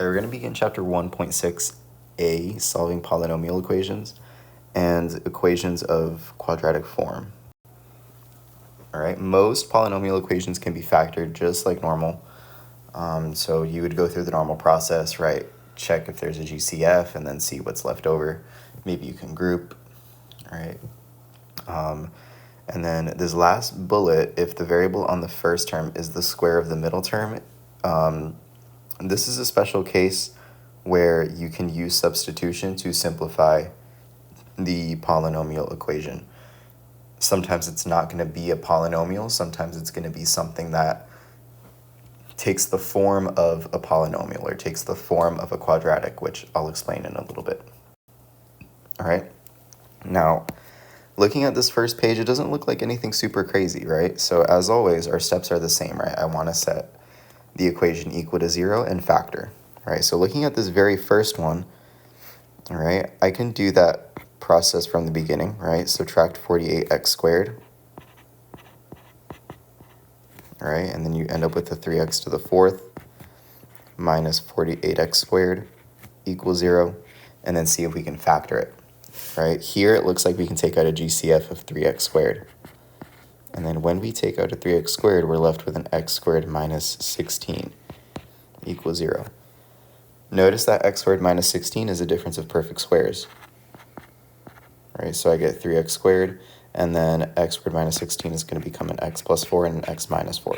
We're going to begin chapter 1.6a, solving polynomial equations and equations of quadratic form. All right, most polynomial equations can be factored just like normal. So you would go through the normal process, right? Check if there's a GCF and then see what's left over. Maybe you can group, all right? And then this last bullet, if the variable on the first term is the square of the middle term, this is a special case where you can use substitution to simplify the polynomial equation. Sometimes it's not going to be a polynomial. Sometimes it's going to be something that takes the form of a polynomial or takes the form of a quadratic, which I'll explain in a little bit. All right. Now, looking at this first page, it doesn't look like anything super crazy, right? So as always, our steps are the same, right? I want to set the equation equal to 0 and factor, right? So looking at this very first one, all right, I can do that process from the beginning, right? Subtract 48x squared, all right? And then you end up with the 3x to the fourth minus 48x squared equals 0, and then see if we can factor it, right? Here it looks like we can take out a GCF of 3x squared. And then when we take out a 3x squared, we're left with an x squared minus 16 equals 0. Notice that x squared minus 16 is a difference of perfect squares. All right, so I get 3x squared, and then x squared minus 16 is going to become an x plus 4 and an x minus 4.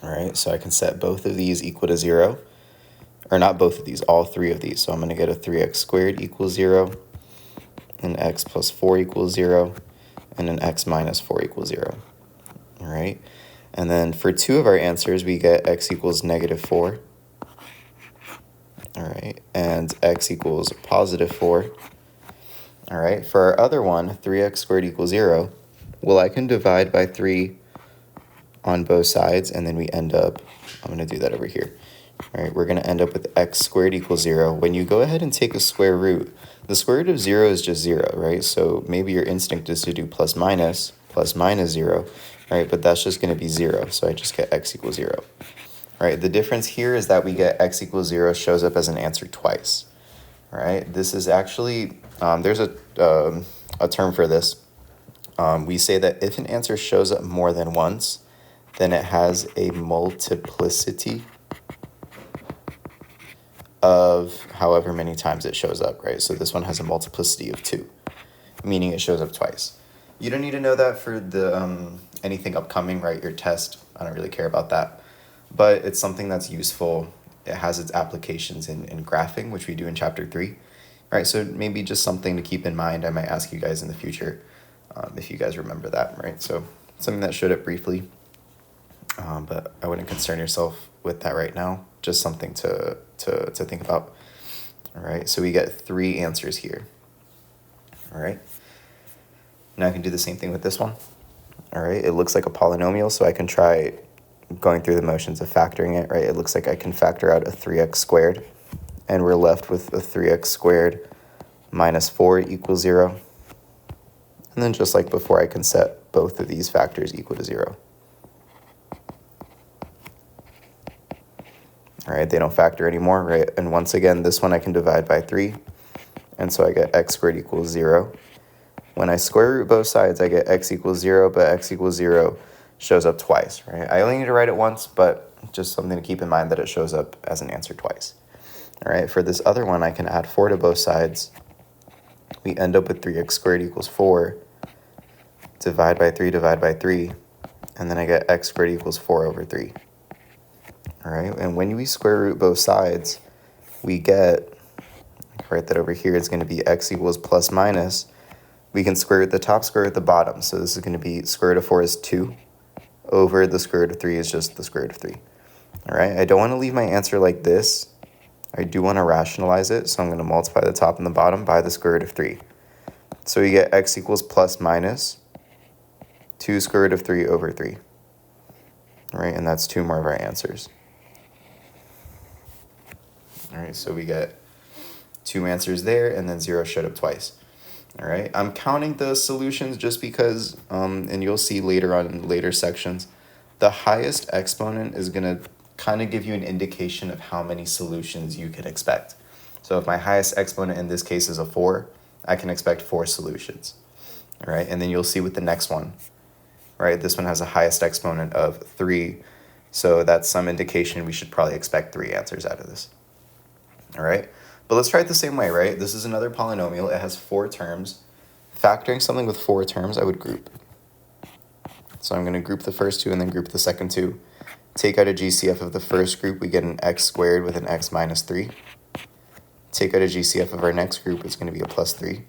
All right, so I can set both of these equal to 0. Or not both of these, all three of these. So I'm going to get a 3x squared equals 0, an x plus 4 equals 0, and an x minus 4 equals 0. All right, and then for two of our answers, we get x equals negative 4. All right, and x equals positive 4. All right, for our other one, 3x squared equals 0, well, I can divide by 3 on both sides, and then we end up, I'm going to do that over here. All right, we're going to end up with x squared equals 0. When you go ahead and take a square root, the square root of 0 is just 0, right? So maybe your instinct is to do plus minus 0, right? But that's just going to be 0, so I just get x equals 0. All right, the difference here is that we get x equals 0 shows up as an answer twice. All right, this is actually, there's a term for this. We say that if an answer shows up more than once, then it has a multiplicity of however many times it shows up, right? So this one has a multiplicity of 2, meaning it shows up twice. You don't need to know that for the anything upcoming, right? Your test, I don't really care about that. But it's something that's useful. It has its applications in graphing, which we do in chapter 3. All right, so maybe just something to keep in mind. I might ask you guys in the future if you guys remember that, right? So something that showed up briefly, but I wouldn't concern yourself with that right now. Just something to think about. All right, so we get 3 answers here. All right, now I can do the same thing with this one. All right, it looks like a polynomial, so I can try going through the motions of factoring it, right? It looks like I can factor out a 3x squared, and we're left with a 3x squared minus 4 equals 0. And then just like before, I can set both of these factors equal to 0. All right, they don't factor anymore, right? And once again, this one I can divide by 3, and so I get x squared equals 0. When I square root both sides, I get x equals 0, but x equals 0 shows up twice, right? I only need to write it once, but just something to keep in mind that it shows up as an answer twice. All right, for this other one, I can add 4 to both sides. We end up with 3x squared equals 4. Divide by 3, and then I get x squared equals 4 over 3. All right, and when we square root both sides, we get, write that over here, it's going to be x equals plus minus. We can square root the top, square root the bottom. So this is going to be square root of 4 is 2 over the square root of 3 is just the square root of 3. All right, I don't want to leave my answer like this. I do want to rationalize it, so I'm going to multiply the top and the bottom by the square root of 3. So we get x equals plus minus 2 square root of 3 over 3. All right, and that's 2 more of our answers. All right, so we get 2 answers there, and then 0 showed up twice. All right, I'm counting the solutions just because, and you'll see later on in later sections, the highest exponent is going to kind of give you an indication of how many solutions you can expect. So if my highest exponent in this case is a 4, I can expect 4 solutions. All right, and then you'll see with the next one, right? This one has a highest exponent of 3, so that's some indication we should probably expect 3 answers out of this. All right, but let's try it the same way, right? This is another polynomial. It has 4 terms. Factoring something with 4 terms, I would group. So I'm going to group the first 2 and then group the second 2. Take out a GCF of the first group, we get an x squared with an x minus 3. Take out a GCF of our next group, it's going to be a plus 3.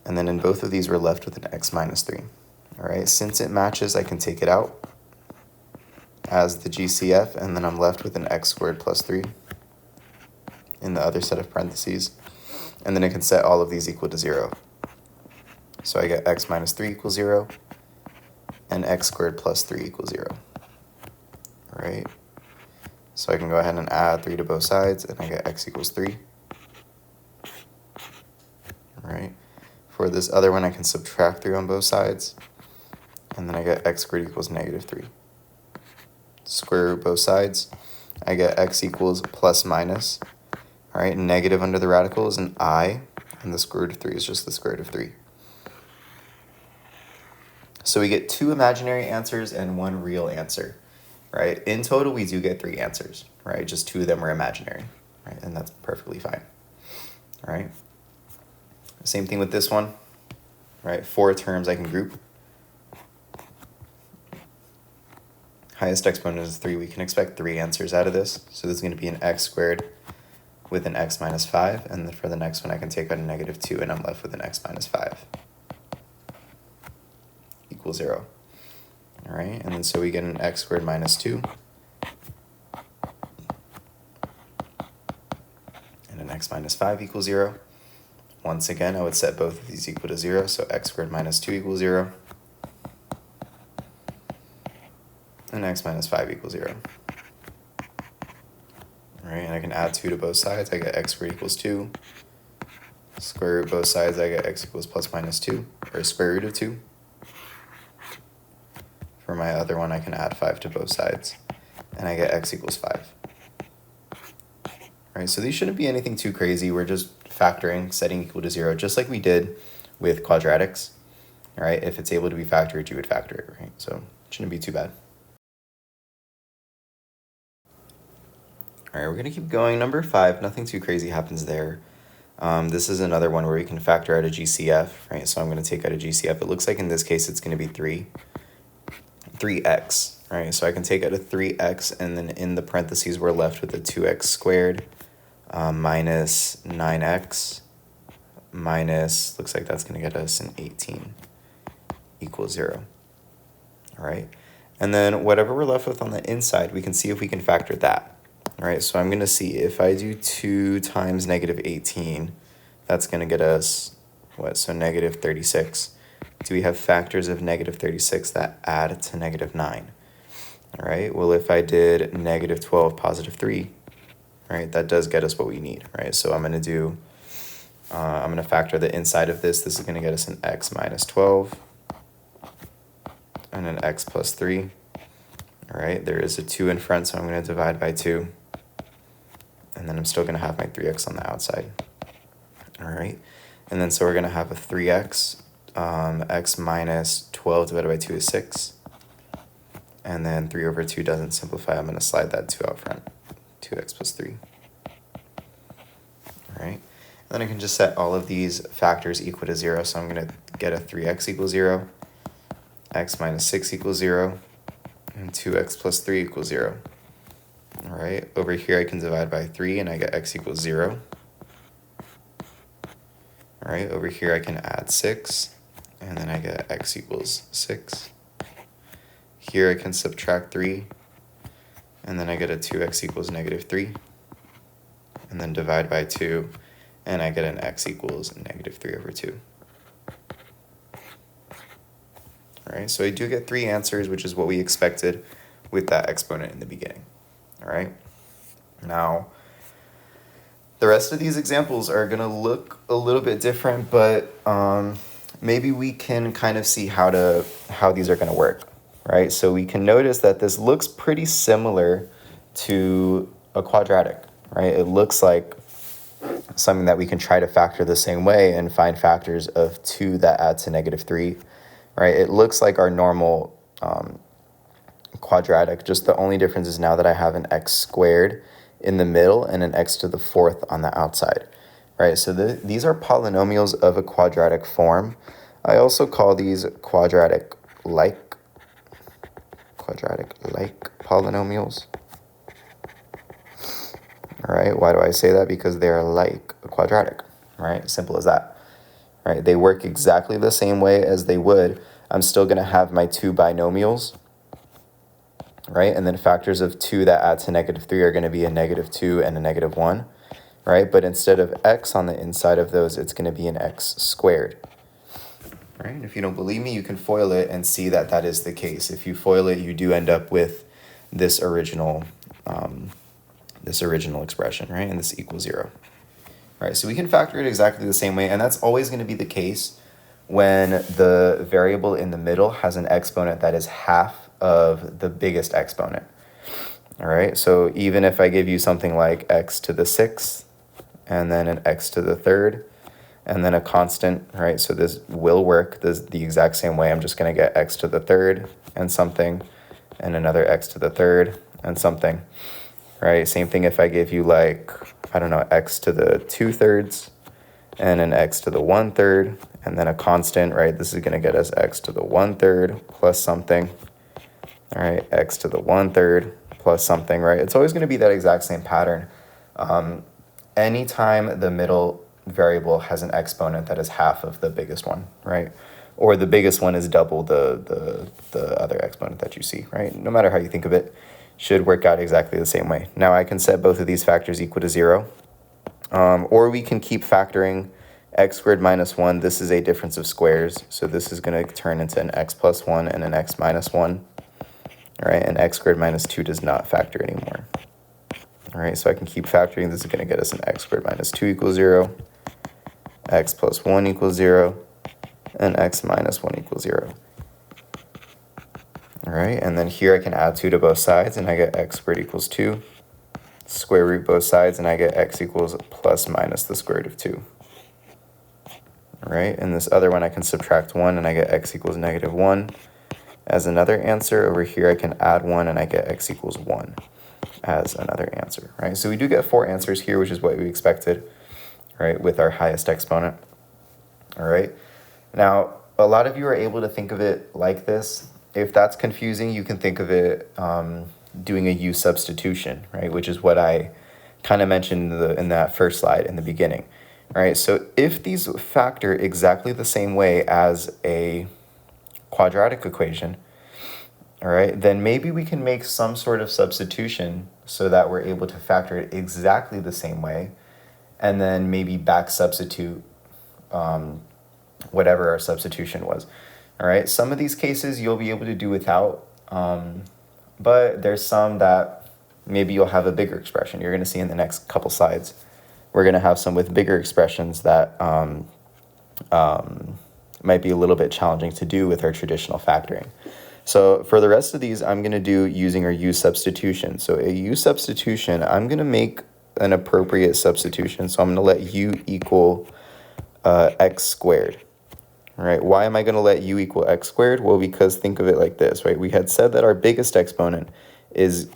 And then in both of these, we're left with an x minus 3. All right, since it matches, I can take it out as the GCF, and then I'm left with an x squared plus 3 in the other set of parentheses. And then I can set all of these equal to 0. So I get x minus 3 equals 0, and x squared plus 3 equals 0. All right, so I can go ahead and add 3 to both sides, and I get x equals 3. All right. For this other one, I can subtract 3 on both sides, and then I get x squared equals negative 3. Square root both sides, I get x equals plus minus. All right, negative under the radical is an I, and the square root of 3 is just the square root of 3. So we get 2 imaginary answers and 1 real answer, right? In total, we do get 3 answers, right? Just 2 of them are imaginary, right? And that's perfectly fine, all right? Same thing with this one, right? 4 terms I can group. Highest exponent is 3. We can expect 3 answers out of this. So this is going to be an x squared with an x minus 5. And then for the next one, I can take out a negative 2, and I'm left with an x minus 5 equals 0. All right, and then so we get an x squared minus 2 and an x minus 5 equals 0. Once again, I would set both of these equal to 0, so x squared minus 2 equals 0, and x minus 5 equals 0. All right, and I can add 2 to both sides. I get x squared equals 2. Square root both sides, I get x equals plus minus 2, or square root of 2. For my other one, I can add 5 to both sides, and I get x equals 5. All right, so these shouldn't be anything too crazy. We're just factoring, setting equal to 0, just like we did with quadratics. All right, if it's able to be factored, you would factor it, right? So it shouldn't be too bad. All right, we're going to keep going. Number 5, nothing too crazy happens there. This is another one where we can factor out a GCF, right? So I'm going to take out a GCF. It looks like in this case it's going to be 3x, right? So I can take out a 3x, and then in the parentheses we're left with a 2x squared minus 9x minus, looks like that's going to get us an 18 equals 0. All right, and then whatever we're left with on the inside, we can see if we can factor that. All right, so I'm going to see if I do 2 times negative 18, that's going to get us, what, so negative 36. Do we have factors of negative 36 that add to negative 9? All right, well, if I did negative 12, positive 3, right, that does get us what we need, right? So I'm going to factor the inside of this. This is going to get us an x minus 12 and an x plus 3. All right, there is a 2 in front, so I'm going to divide by 2. And then I'm still going to have my 3x on the outside. All right, and then so we're going to have a 3x. X minus 12 divided by 2 is 6. And then 3 over 2 doesn't simplify. I'm going to slide that 2 out front. 2x plus 3. All right, and then I can just set all of these factors equal to 0. So I'm going to get a 3x equals 0, x minus 6 equals 0, and 2x plus 3 equals 0. All right, over here I can divide by 3, and I get x equals 0. All right, over here I can add 6, and then I get x equals 6. Here I can subtract 3, and then I get a 2x equals negative 3. And then divide by 2, and I get an x equals negative 3 over 2. All right, so I do get 3 answers, which is what we expected with that exponent in the beginning. All right, now the rest of these examples are going to look a little bit different, but maybe we can kind of see how these are going to work, right? So we can notice that this looks pretty similar to a quadratic, right? It looks like something that we can try to factor the same way and find factors of 2 that add to -3, right? It looks like our normal quadratic, just the only difference is now that I have an x squared in the middle and an x to the 4th on the outside, right? So these are polynomials of a quadratic form. I also call these quadratic-like polynomials. All right, why do I say that? Because they are like a quadratic, right? Simple as that, right? They work exactly the same way as they would. I'm still going to have my 2 binomials, right? And then factors of 2 that add to -3 are going to be a -2 and a -1, right? But instead of x on the inside of those, it's going to be an x squared, right? And if you don't believe me, you can FOIL it and see that that is the case. If you FOIL it, you do end up with this original expression, right? And this equals 0. Right, so we can factor it exactly the same way, and that's always going to be the case when the variable in the middle has an exponent that is half of the biggest exponent. All right, so even if I give you something like x to the 6th, and then an x to the 3rd, and then a constant, right? So this will work the exact same way. I'm just going to get x to the 3rd and something, and another x to the 3rd and something, right? Same thing if I give you like, I don't know, x to the 2/3 and an x to the 1/3 and then a constant, right? This is going to get us x to the 1/3 plus something, all right? X to the 1/3 plus something, right? It's always going to be that exact same pattern. Anytime the middle variable has an exponent that is half of the biggest one, right? Or the biggest one is double the other exponent that you see, right? No matter how you think of it, should work out exactly the same way. Now I can set both of these factors equal to 0, or we can keep factoring x squared minus 1. This is a difference of squares, so this is going to turn into an x plus 1 and an x minus 1. All right, and x squared minus 2 does not factor anymore. All right, so I can keep factoring. This is going to get us an x squared minus 2 equals 0, x plus 1 equals 0, and x minus 1 equals 0. All right, and then here I can add 2 to both sides, and I get x squared equals 2. Square root both sides, and I get x equals plus minus the square root of 2. All right, and this other one I can subtract 1, and I get x equals -1. As another answer, over here I can add 1, and I get x equals 1 as another answer, right? So we do get 4 answers here, which is what we expected, right, with our highest exponent. All right, now a lot of you are able to think of it like this. If that's confusing, you can think of it doing a u substitution, right, which is what I kind of mentioned in that first slide in the beginning. All right, so if these factor exactly the same way as a quadratic equation, all right, then maybe we can make some sort of substitution so that we're able to factor it exactly the same way, and then maybe back substitute whatever our substitution was. All right, some of these cases you'll be able to do without, but there's some that maybe you'll have a bigger expression. You're going to see in the next couple slides. We're going to have some with bigger expressions that might be a little bit challenging to do with our traditional factoring. So for the rest of these, I'm going to do using our u substitution. So a u substitution, I'm going to make an appropriate substitution. So I'm going to let u equal x squared. All right, why am I going to let u equal x squared? Well, because think of it like this, right? We had said that our biggest exponent is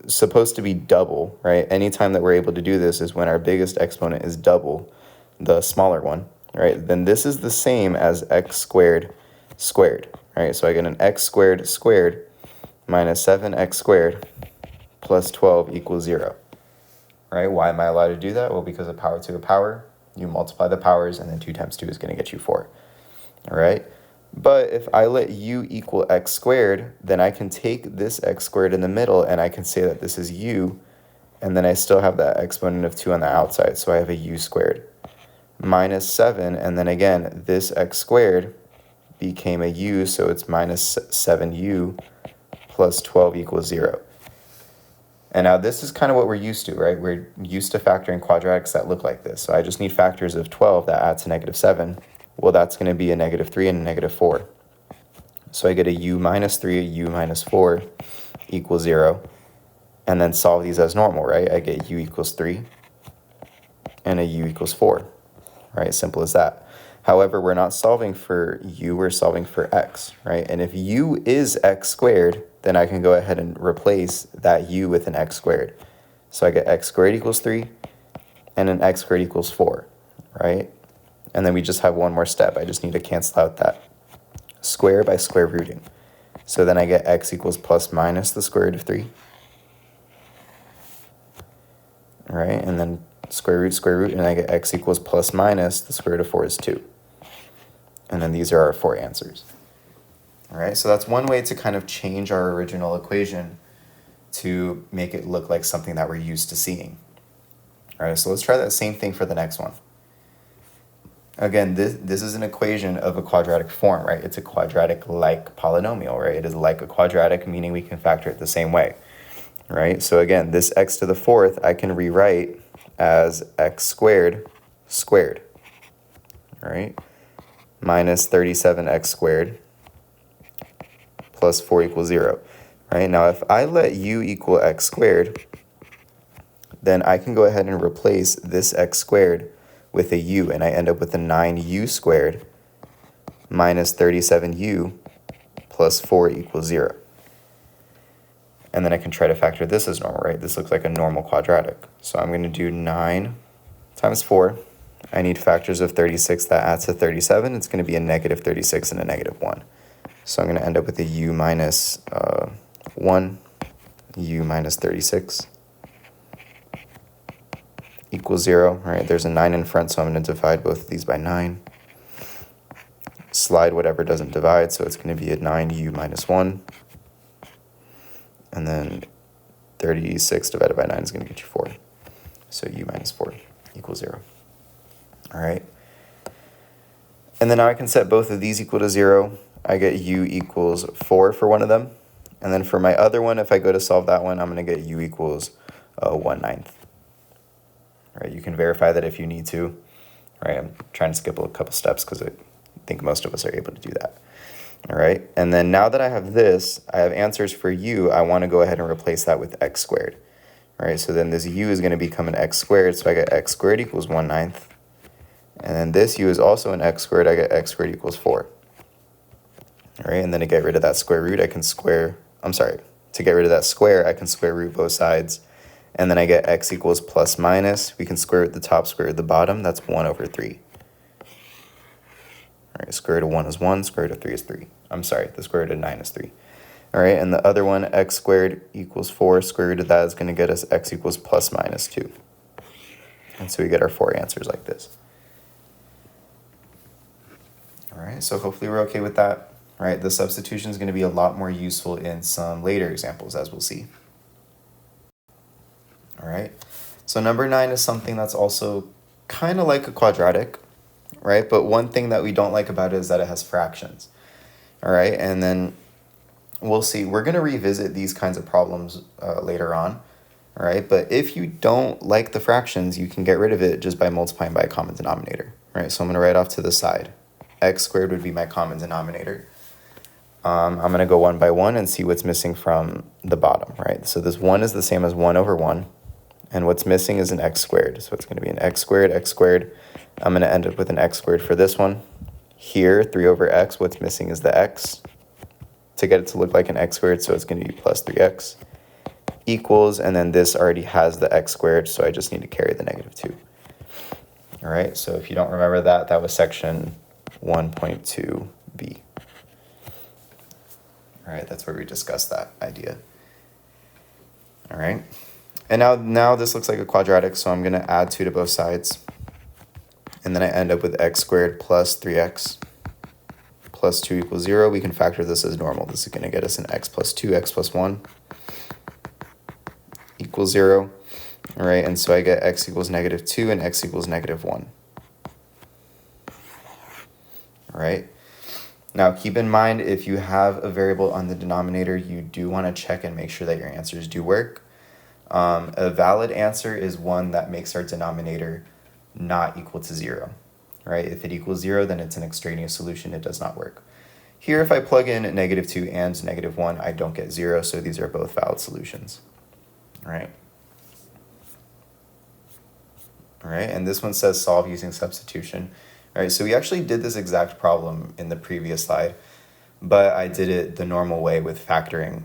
supposed to be double, right? Anytime that we're able to do this is when our biggest exponent is double the smaller one, right? Then this is the same as x squared squared, right? So I get an x squared squared minus 7x squared plus 12 equals 0, right? Why am I allowed to do that? Well, because of power to a power, you multiply the powers, and then 2 times 2 is going to get you 4, all right? But if I let u equal x squared, then I can take this x squared in the middle, and I can say that this is u, and then I still have that exponent of 2 on the outside, so I have a u squared minus 7, and then again, this x squared became a u, so it's minus 7u plus 12 equals 0. And now this is kind of what we're used to, right? We're used to factoring quadratics that look like this. So I just need factors of 12 that add to -7. Well, that's going to be a -3 and a -4, So I get a u minus 3, a u minus 4 equals 0. And then solve these as normal, right? I get u equals 3 and a u equals 4, right? Simple as that. However, we're not solving for u, we're solving for x, right? And if u is x squared, then I can go ahead and replace that u with an x squared. So I get x squared equals 3 and an x squared equals 4, right? And then we just have one more step. I just need to cancel out that square by square rooting. So then I get x equals plus minus the square root of 3. Right, and then square root, and I get x equals plus minus the square root of 4 is 2. And then these are our 4 answers. All right, so that's one way to kind of change our original equation to make it look like something that we're used to seeing. All right, so let's try that same thing for the next one. Again, this is an equation of a quadratic form, right? It's a quadratic-like polynomial, right? It is like a quadratic, meaning we can factor it the same way. Right, so again, this x to the 4th I can rewrite as x squared squared, right? Minus 37x squared plus 4 equals 0, right? Now, if I let u equal x squared, then I can go ahead and replace this x squared with a u, and I end up with a 9u squared minus 37u plus 4 equals 0. And then I can try to factor this as normal, right? This looks like a normal quadratic. So I'm going to do 9 times 4. I need factors of 36 that adds to 37. It's going to be a negative 36 and a negative 1. So I'm going to end up with a u minus 1, u minus 36 equals 0, right? There's a 9 in front, so I'm going to divide both of these by 9. Slide whatever doesn't divide, so it's going to be a 9u minus 1. And then 36 divided by 9 is going to get you 4. So u minus 4 equals 0. All right. And then now I can set both of these equal to 0. I get u equals 4 for one of them. And then for my other one, if I go to solve that one, I'm going to get u equals 1/9. All right, you can verify that if you need to. All right, I'm trying to skip a couple steps because I think most of us are able to do that. All right, and then now that I have this, I have answers for u. I want to go ahead and replace that with x squared. All right, so then this u is going to become an x squared, so I get x squared equals 1/9. And then this u is also an x squared, I get x squared equals 4. All right, and then to get rid of that square root, I can to get rid of that square, I can square root both sides. And then I get x equals plus minus. We can square root the top, square root the bottom. That's 1/3. All right, square root of 1 is 1, square root of 3 is 3. The square root of 9 is 3. All right, and the other one, x squared equals 4. Square root of that is going to get us x equals plus minus 2. And so we get our 4 answers like this. All right, so hopefully we're okay with that. All right, the substitution is going to be a lot more useful in some later examples, as we'll see. All right, so number 9 is something that's also kind of like a quadratic, right? But one thing that we don't like about it is that it has fractions. All right, and then we'll see. We're going to revisit these kinds of problems later on. All right, but if you don't like the fractions, you can get rid of it just by multiplying by a common denominator. All right, so I'm going to write off to the side. X squared would be my common denominator. I'm going to go one by one and see what's missing from the bottom, right? So this 1 is the same as 1/1. And what's missing is an x squared. So it's going to be an x squared, x squared. I'm going to end up with an x squared for this one. Here, 3/x, what's missing is the x to get it to look like an x squared, so it's going to be plus 3x equals, and then this already has the x squared, so I just need to carry the negative 2. All right, so if you don't remember that, that was section 1.2b. All right, that's where we discussed that idea. All right. And now this looks like a quadratic, so I'm going to add 2 to both sides. And then I end up with x squared plus 3x plus 2 equals 0. We can factor this as normal. This is going to get us an x plus 2, x plus 1 equals 0. All right, and so I get x equals negative 2 and x equals negative 1. All right. Now, keep in mind, if you have a variable on the denominator, you do want to check and make sure that your answers do work. A valid answer is one that makes our denominator not equal to 0, right? If it equals 0, then it's an extraneous solution. It does not work. Here, if I plug in -2 and -1, I don't get 0, so these are both valid solutions. All right. All right, and this one says solve using substitution. All right, so we actually did this exact problem in the previous slide, but I did it the normal way with factoring,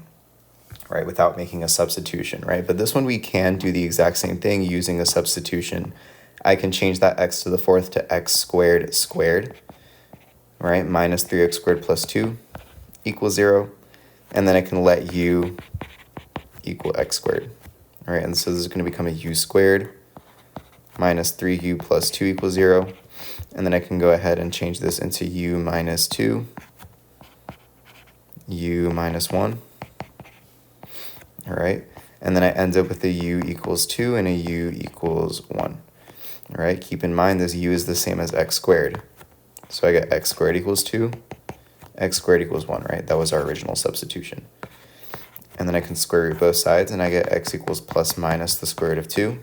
right, without making a substitution, right? But this one we can do the exact same thing using a substitution. I can change that x to the fourth to x squared squared, right? Minus 3x squared plus 2 equals 0. And then I can let u equal x squared, all right? And so this is going to become a u squared minus 3u plus 2 equals 0. And then I can go ahead and change this into u minus 2, u minus 1. All right, and then I end up with a u equals 2 and a u equals 1. All right, keep in mind this u is the same as x squared. So I get x squared equals 2, x squared equals 1, right? That was our original substitution. And then I can square root both sides, and I get x equals plus minus the square root of 2.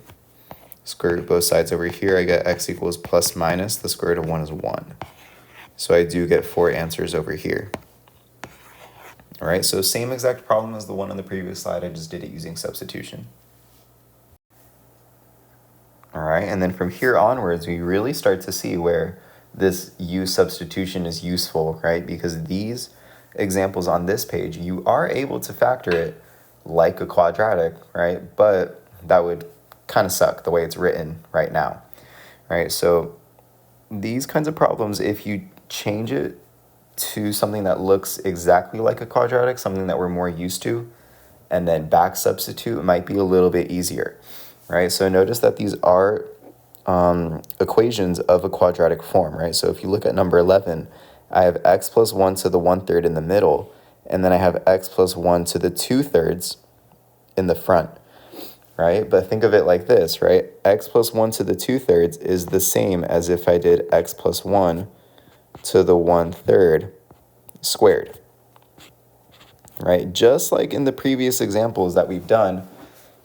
Square root both sides over here, I get x equals plus minus the square root of 1 is 1. So I do get 4 answers over here. All right, so same exact problem as the one on the previous slide, I just did it using substitution. All right, and then from here onwards, we really start to see where this u substitution is useful, right? Because these examples on this page, you are able to factor it like a quadratic, right? But that would kind of suck the way it's written right now, right? So these kinds of problems, if you change it to something that looks exactly like a quadratic, something that we're more used to, and then back substitute, it might be a little bit easier, right? So notice that these are equations of a quadratic form, right? So if you look at number 11, I have x plus 1 to the 1/3 in the middle, and then I have x plus 1 to the 2/3 in the front, right? But think of it like this, right? X plus 1 to the 2/3 is the same as if I did x plus 1 to the 1/3 squared, right? Just like in the previous examples that we've done,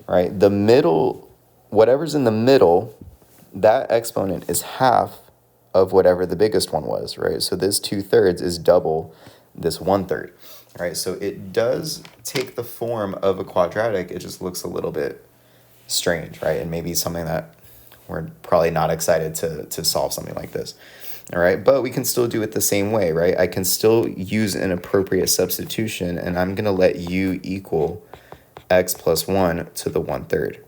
right? The middle, whatever's in the middle, that exponent is half of whatever the biggest one was, right? So this 2/3 is double this 1/3, right? So it does take the form of a quadratic, it just looks a little bit strange, right? And maybe something that we're probably not excited to solve something like this. All right, but we can still do it the same way, right? I can still use an appropriate substitution, and I'm going to let u equal x plus 1 to the 1/3,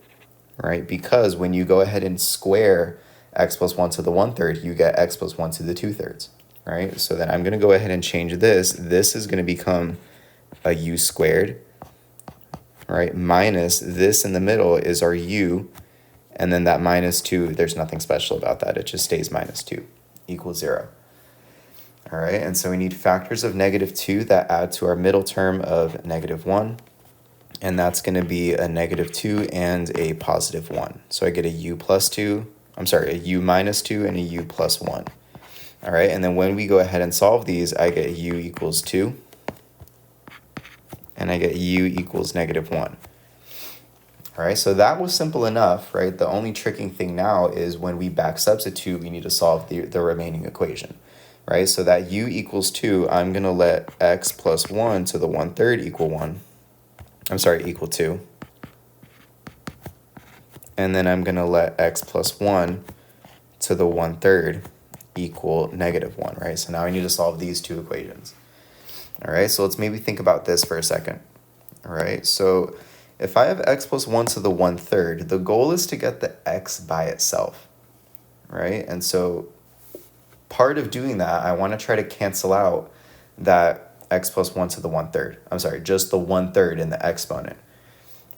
right? Because when you go ahead and square x plus 1 to the 1/3, you get x plus 1 to the 2/3, right? So then I'm going to go ahead and change this. This is going to become a u squared, right? Minus this in the middle is our u, and then that minus 2, there's nothing special about that. It just stays minus 2. Equals 0. All right, and so we need factors of -2 that add to our middle term of -1, and that's going to be a -2 and a positive 1. So I get a u plus 2, a u minus 2 and a u plus 1. All right, and then when we go ahead and solve these, I get u equals 2, and I get u equals -1. All right, so that was simple enough, right? The only tricking thing now is when we back substitute, we need to solve the remaining equation, right? So that u equals 2, I'm going to let x plus 1 to the 1/3 equal 2. And then I'm going to let x plus 1 to the 1/3 equal -1, right? So now I need to solve these two equations. All right, so let's maybe think about this for a second. All right, so if I have x plus 1 to the 1/3, the goal is to get the x by itself, right? And so part of doing that, I want to try to cancel out that x plus 1 to the 1/3. Just the 1/3 in the exponent,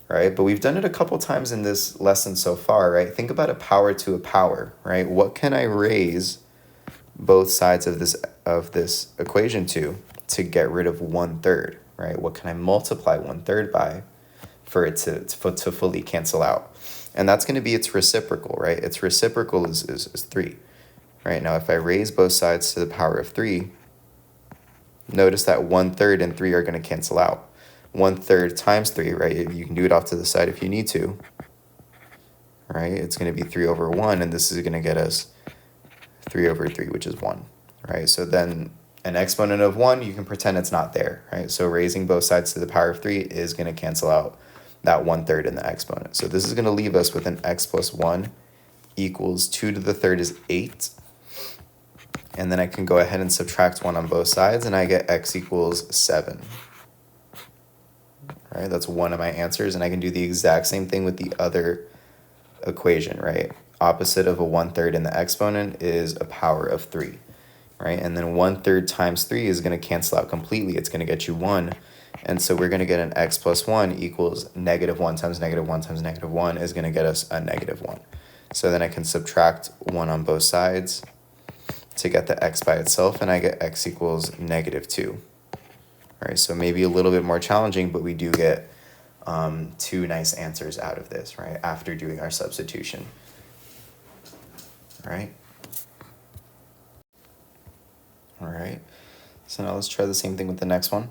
right? But we've done it a couple times in this lesson so far, right? Think about a power to a power, right? What can I raise both sides of this equation to get rid of 1/3, right? What can I multiply 1/3 by for it to fully cancel out? And that's going to be its reciprocal, right? Its reciprocal is 3, right? Now, if I raise both sides to the power of 3, notice that 1/3 and 3 are going to cancel out. 1/3 times 3, right? You can do it off to the side if you need to, right? It's going to be 3 over 1, and this is going to get us 3 over 3, which is 1, right? So then an exponent of 1, you can pretend it's not there, right? So raising both sides to the power of 3 is going to cancel out that 1/3 in the exponent. So this is going to leave us with an x plus 1 equals 2 to the third is 8. And then I can go ahead and subtract 1 on both sides, and I get x equals 7. All right, that's one of my answers, and I can do the exact same thing with the other equation, right? Opposite of a 1/3 in the exponent is a power of 3, right? And then 1/3 times 3 is going to cancel out completely. It's going to get you 1. And so we're going to get an x plus 1 equals -1 times -1 times -1 is going to get us a -1. So then I can subtract 1 on both sides to get the x by itself, and I get x equals -2. All right, so maybe a little bit more challenging, but we do get two nice answers out of this, right, after doing our substitution. All right. All right, so now let's try the same thing with the next one.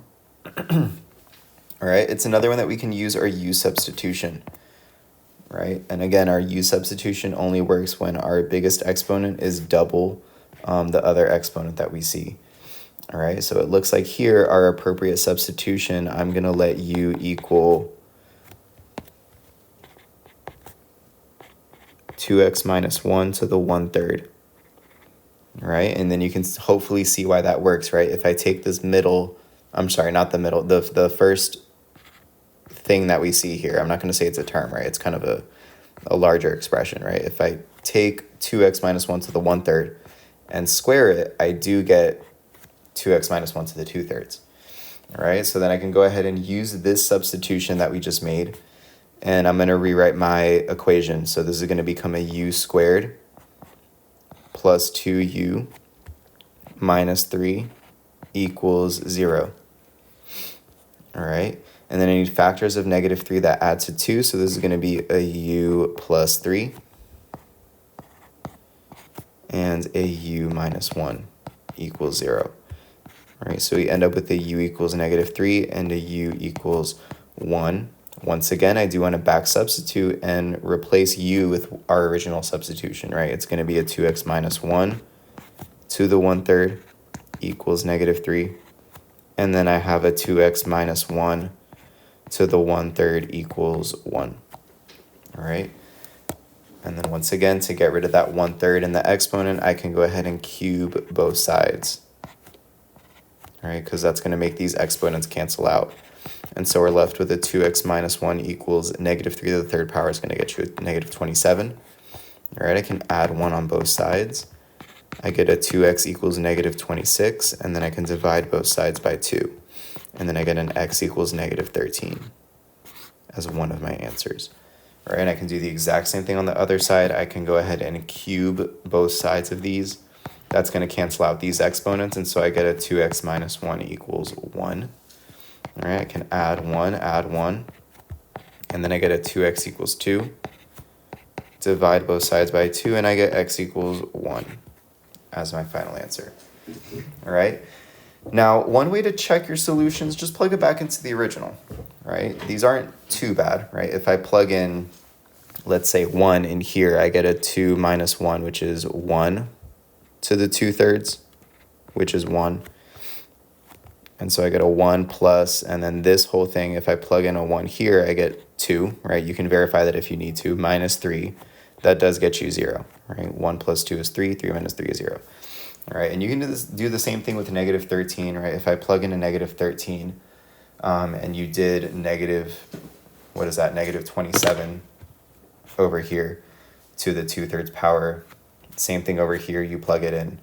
All right, it's another one that we can use our u substitution, right? And again, our u substitution only works when our biggest exponent is double the other exponent that we see. All right, so it looks like here our appropriate substitution, I'm going to let u equal 2x minus 1 to the 1/3. All right, and then you can hopefully see why that works, right? If I take this middle, I'm sorry, not the middle, the first thing that we see here, I'm not going to say it's a term, right? It's kind of a larger expression, right? If I take 2x minus 1 to the 1/3 and square it, I do get 2x minus 1 to the 2/3. All right, so then I can go ahead and use this substitution that we just made, and I'm going to rewrite my equation. So this is going to become a u squared plus 2u minus 3 equals 0. All right, and then I need factors of -3 that add to 2, so this is going to be a u plus 3 and a u minus 1 equals 0. All right, so we end up with a u equals -3 and a u equals 1. Once again, I do want to back substitute and replace u with our original substitution, right? It's going to be a 2x minus 1 to the 1/3 equals -3. And then I have a 2x minus 1 to the 1/3 equals 1. All right. And then once again, to get rid of that 1/3 in the exponent, I can go ahead and cube both sides. All right, because that's going to make these exponents cancel out. And so we're left with a 2x minus 1 equals -3 to the third power is going to get you a -27. All right, I can add 1 on both sides. I get a 2x equals -26, and then I can divide both sides by 2. And then I get an x equals -13 as one of my answers. All right, I can do the exact same thing on the other side. I can go ahead and cube both sides of these. That's going to cancel out these exponents, and so I get a 2x minus 1 equals 1. All right, I can add 1, and then I get a 2x equals 2. Divide both sides by 2, and I get x equals 1 as my final answer. All right, now one way to check your solutions, just plug it back into the original, right? These aren't too bad, right? If I plug in, let's say 1 in here, I get a 2 minus 1, which is 1 to the 2/3, which is 1. And so I get a 1 plus, and then this whole thing, if I plug in a 1 here, I get 2, right? You can verify that if you need to, minus 3. That does get you 0, right? 1 plus 2 is 3, 3 minus 3 is 0. All right, and you can do the same thing with -13, right? If I plug in a -13, and you did -27 over here to the 2/3 power, same thing over here, you plug it in,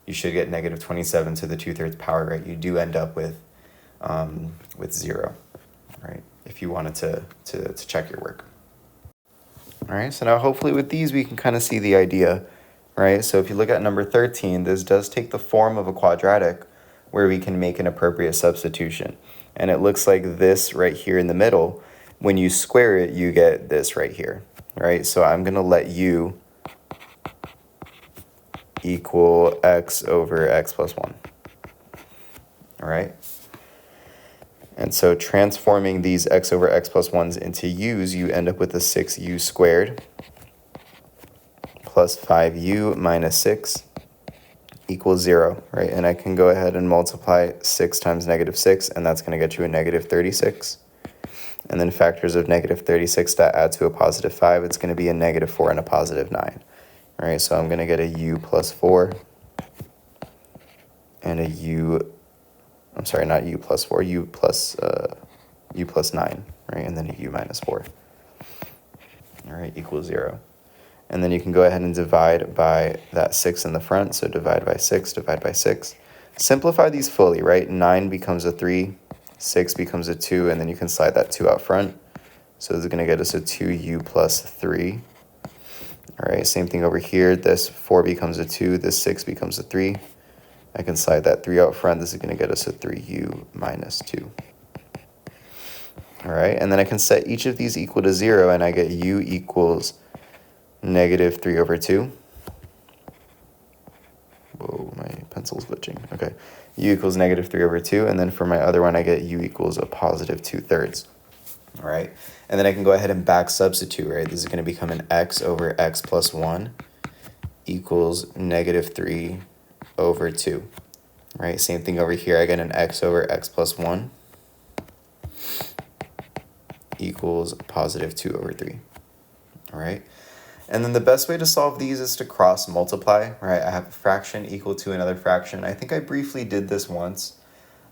you should get -27 to the 2/3 power, right? You do end up with 0, right? If you wanted to check your work. All right, so now hopefully with these we can kind of see the idea, right? So if you look at number 13, this does take the form of a quadratic where we can make an appropriate substitution. And it looks like this right here in the middle. When you square it, you get this right here, right? So I'm going to let u equal x over x plus 1, all right? And so transforming these x over x plus 1s into u's, you end up with a 6u squared plus 5u minus 6 equals 0, right? And I can go ahead and multiply 6 times -6, and that's going to get you a -36. And then factors of -36 that add to a +5, it's going to be a -4 and a +9. All right, so I'm going to get a u plus 4 and a u, I'm sorry, not u plus 4, u plus 9, right? And then a u minus 4. All right, equals 0. And then you can go ahead and divide by that 6 in the front, so divide by 6, divide by 6. Simplify these fully, right? 9 becomes a 3, 6 becomes a 2, and then you can slide that 2 out front. So this is going to get us a 2u plus 3. All right, same thing over here. This 4 becomes a 2, this 6 becomes a 3. I can slide that 3 out front. This is going to get us a 3u minus 2. All right, and then I can set each of these equal to 0, and I get u equals -3/2. Whoa, my pencil's glitching. Okay, u equals -3/2, and then for my other one, I get u equals a +2/3. All right, and then I can go ahead and back substitute, right? This is going to become an x over x plus 1 equals -3/2. Right, same thing over here. I get an x over x plus 1 equals +2/3. All right, and then the best way to solve these is to cross multiply, right? I have a fraction equal to another fraction. I think I briefly did this once,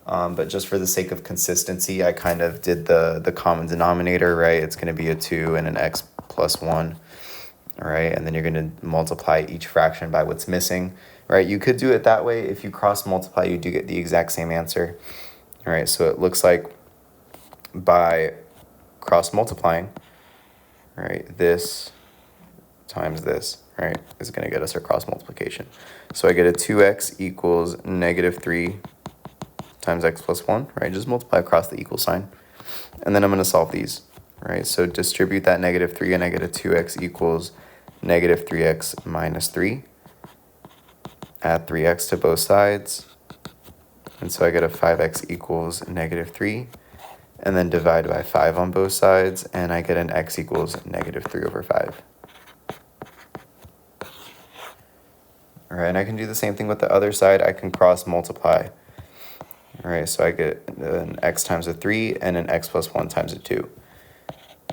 but just for the sake of consistency, I kind of did the common denominator, right? It's going to be a 2 and an x plus 1, all right? And then you're going to multiply each fraction by what's missing, right? You could do it that way. If you cross multiply, you do get the exact same answer, all right? So it looks like by cross multiplying, right, this times this, right, is going to get us our cross multiplication. So I get a 2x equals -3 times x plus 1, right? Just multiply across the equal sign. And then I'm going to solve these, right? So distribute that -3, and I get a 2x equals -3x minus 3. Add 3x to both sides. And so I get a 5x equals -3. And then divide by 5 on both sides, and I get an x equals -3/5. All right, and I can do the same thing with the other side. I can cross multiply. All right, so I get an x times a 3 and an x plus 1 times a 2.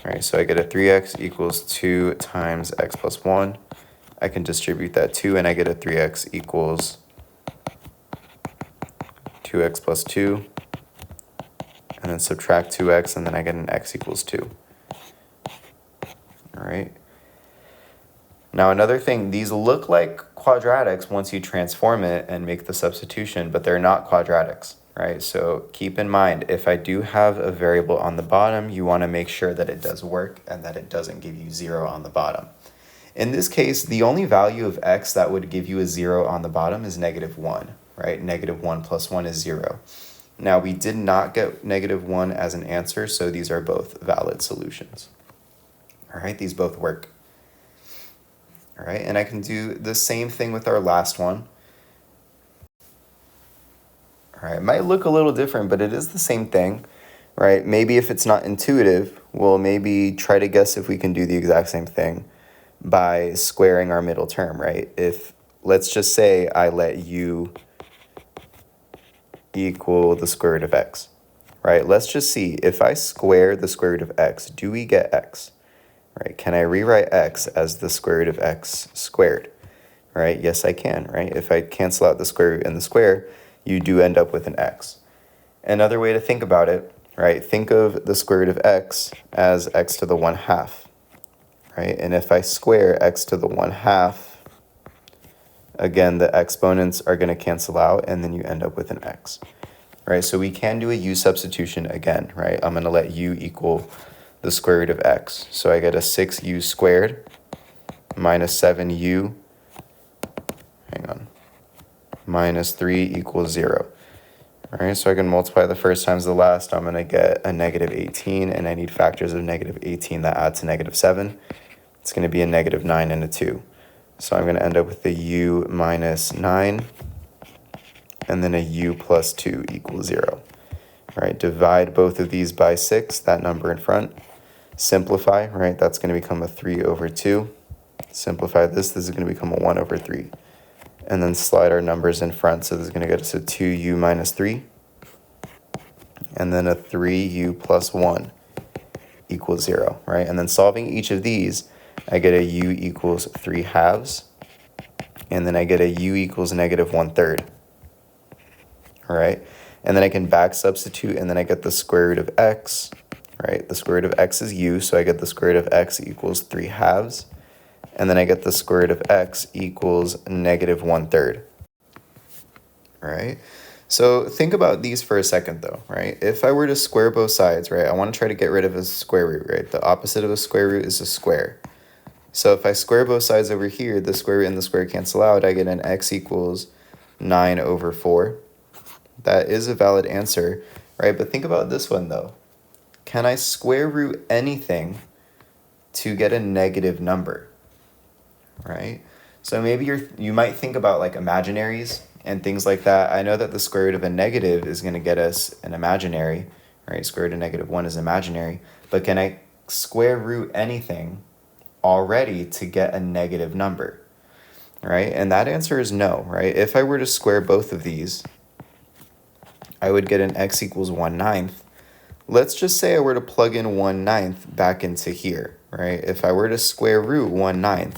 All right, so I get a 3x equals 2 times x plus 1. I can distribute that 2, and I get a 3x equals 2x plus 2. And then subtract 2x, and then I get an x equals 2. All right. Now another thing, these look like quadratics once you transform it and make the substitution, but they're not quadratics, right? So keep in mind, if I do have a variable on the bottom, you want to make sure that it does work and that it doesn't give you 0 on the bottom. In this case, the only value of x that would give you a 0 on the bottom is -1, right? -1 plus 1 is 0. Now, we did not get -1 as an answer, so these are both valid solutions. All right, these both work. All right, and I can do the same thing with our last one. All right, it might look a little different, but it is the same thing, right? Maybe if it's not intuitive, we'll maybe try to guess if we can do the exact same thing by squaring our middle term, right? If, let's just say I let u equal the square root of x, right? Let's just see, if I square the square root of x, do we get x, right? Can I rewrite x as the square root of x squared, right? Yes, I can, right? If I cancel out the square root and the square, you do end up with an x. Another way to think about it, right? Think of the square root of x as x to the 1/2, right? And if I square x to the 1/2, again, the exponents are going to cancel out, and then you end up with an x, right? So we can do a u substitution again, right? I'm going to let u equal the square root of x. So I get a 6u squared minus 7u, minus 3 equals 0. All right, so I can multiply the first times the last. I'm going to get a -18, and I need factors of -18 that add to -7. It's going to be a -9 and a 2. So I'm going to end up with a u minus 9, and then a u plus 2 equals 0. All right, divide both of these by 6, that number in front. Simplify, right? That's going to become a 3/2. Simplify this is going to become a 1/3. and then slide our numbers in front. So this is going to get us a 2u minus 3, and then a 3u plus 1 equals 0, right? And then solving each of these, I get a u equals 3 halves, and then I get a u equals negative 1/3, all right? And then I can back substitute, and then I get the square root of x, right? The square root of x is u, so I get the square root of x equals 3 halves, and then I get the square root of x equals negative 1/3, right? So think about these for a second though, right? If I were to square both sides, right, I want to try to get rid of a square root, right? The opposite of a square root is a square. So if I square both sides over here, the square root and the square cancel out, I get an x equals 9/4. That is a valid answer, right? But think about this one though. Can I square root anything to get a negative number, right? So maybe you might think about like imaginaries and things like that. I know that the square root of a negative is going to get us an imaginary, right? Square root of negative 1 is imaginary. But can I square root anything already to get a negative number, right? And that answer is no, right? If I were to square both of these, I would get an x equals 1/9. Let's just say I were to plug in 1/9 back into here, right? If I were to square root 1/9,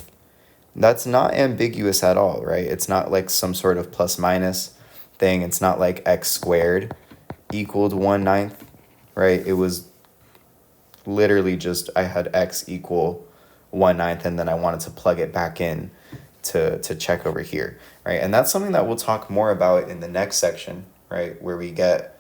that's not ambiguous at all, right? It's not like some sort of plus minus thing. It's not like x squared equaled 1/9, right? It was literally just I had x equal 1/9 and then I wanted to plug it back in to check over here, right? And that's something that we'll talk more about in the next section, right? Where we get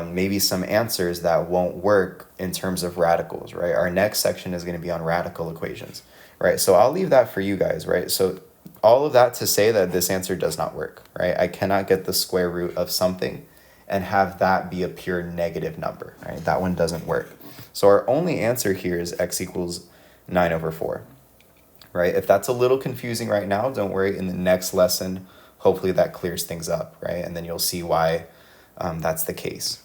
maybe some answers that won't work in terms of radicals, right? Our next section is going to be on radical equations, right? So I'll leave that for you guys, right? So all of that to say that this answer does not work, right? I cannot get the square root of something and have that be a pure negative number, right? That one doesn't work. So our only answer here is x equals 9/4, right? If that's a little confusing right now, don't worry. In the next lesson, hopefully that clears things up, right? And then you'll see why that's the case.